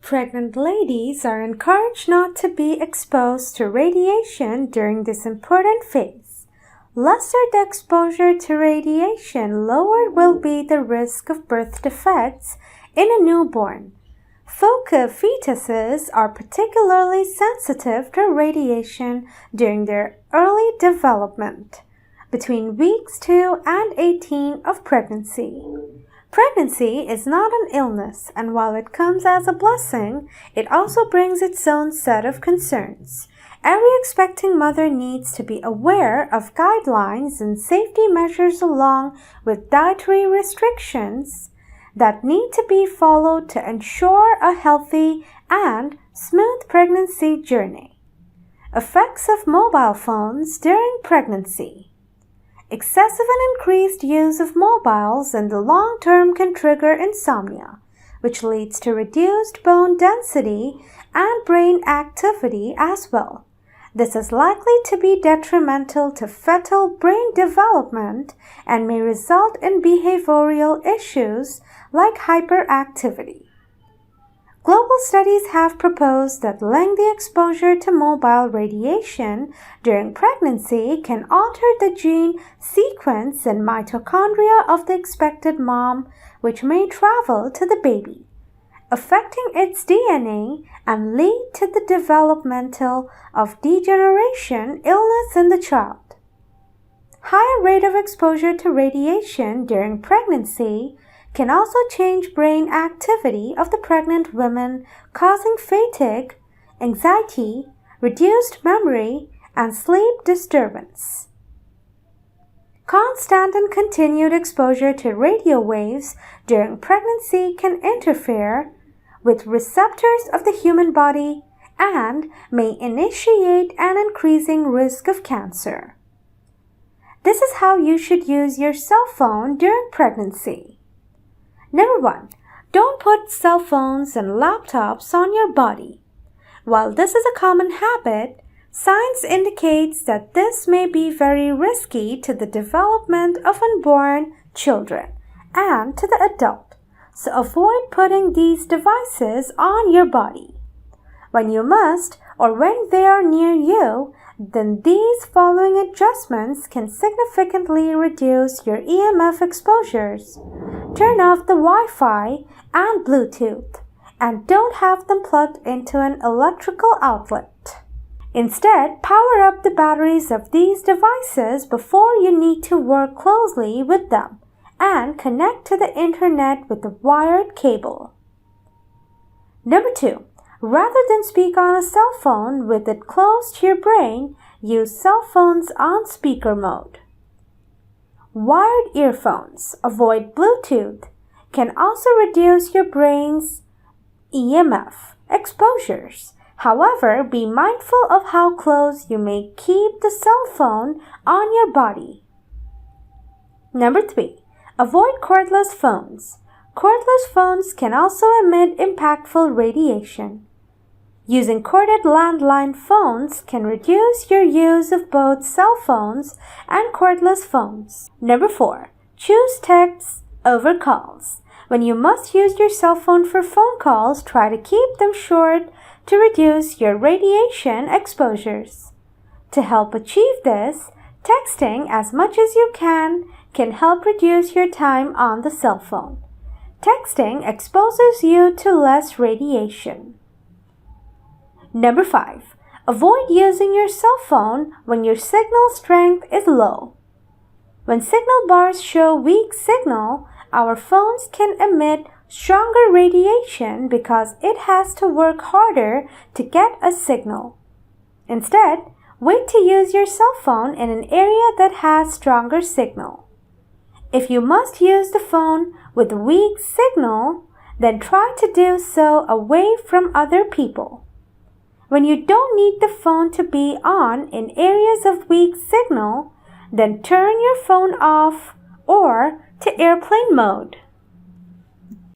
Pregnant ladies are encouraged not to be exposed to radiation during this important phase. Lesser the exposure to radiation, lower will be the risk of birth defects in a newborn. FOCA fetuses are particularly sensitive to radiation during their early development, between weeks 2 and 18 of pregnancy. Pregnancy is not an illness, and while it comes as a blessing, it also brings its own set of concerns. Every expecting mother needs to be aware of guidelines and safety measures along with dietary restrictions that need to be followed to ensure a healthy and smooth pregnancy journey. Effects of mobile phones during pregnancy. Excessive and increased use of mobiles in the long term can trigger insomnia, which leads to reduced bone density and brain activity as well. This is likely to be detrimental to fetal brain development and may result in behavioral issues like hyperactivity. Global studies have proposed that lengthy exposure to mobile radiation during pregnancy can alter the gene sequence in mitochondria of the expected mom, which may travel to the baby, affecting its DNA and lead to the developmental of degeneration illness in the child. Higher rate of exposure to radiation during pregnancy can also change brain activity of the pregnant women, causing fatigue, anxiety, reduced memory, and sleep disturbance. Constant and continued exposure to radio waves during pregnancy can interfere with receptors of the human body and may initiate an increasing risk of cancer. This is how you should use your cell phone during pregnancy. Number 1. Don't put cell phones and laptops on your body. While this is a common habit, science indicates that this may be very risky to the development of unborn children and to the adult, so avoid putting these devices on your body. When you must or when they are near you, then these following adjustments can significantly reduce your EMF exposures. Turn off the Wi-Fi and Bluetooth, and don't have them plugged into an electrical outlet. Instead, power up the batteries of these devices before you need to work closely with them, and connect to the internet with a wired cable. Number 2. Rather than speak on a cell phone with it close to your brain, use cell phones on speaker mode. Wired earphones, avoid Bluetooth, can also reduce your brain's EMF exposures. However, be mindful of how close you may keep the cell phone on your body. Number 3. Avoid cordless phones. Cordless phones can also emit impactful radiation. Using corded landline phones can reduce your use of both cell phones and cordless phones. Number 4. Choose texts over calls. When you must use your cell phone for phone calls, try to keep them short to reduce your radiation exposures. To help achieve this, texting as much as you can help reduce your time on the cell phone. Texting exposes you to less radiation. Number 5. Avoid using your cell phone when your signal strength is low. When signal bars show weak signal, our phones can emit stronger radiation because it has to work harder to get a signal. Instead, wait to use your cell phone in an area that has stronger signal. If you must use the phone with weak signal, then try to do so away from other people. When you don't need the phone to be on in areas of weak signal, then turn your phone off or to airplane mode.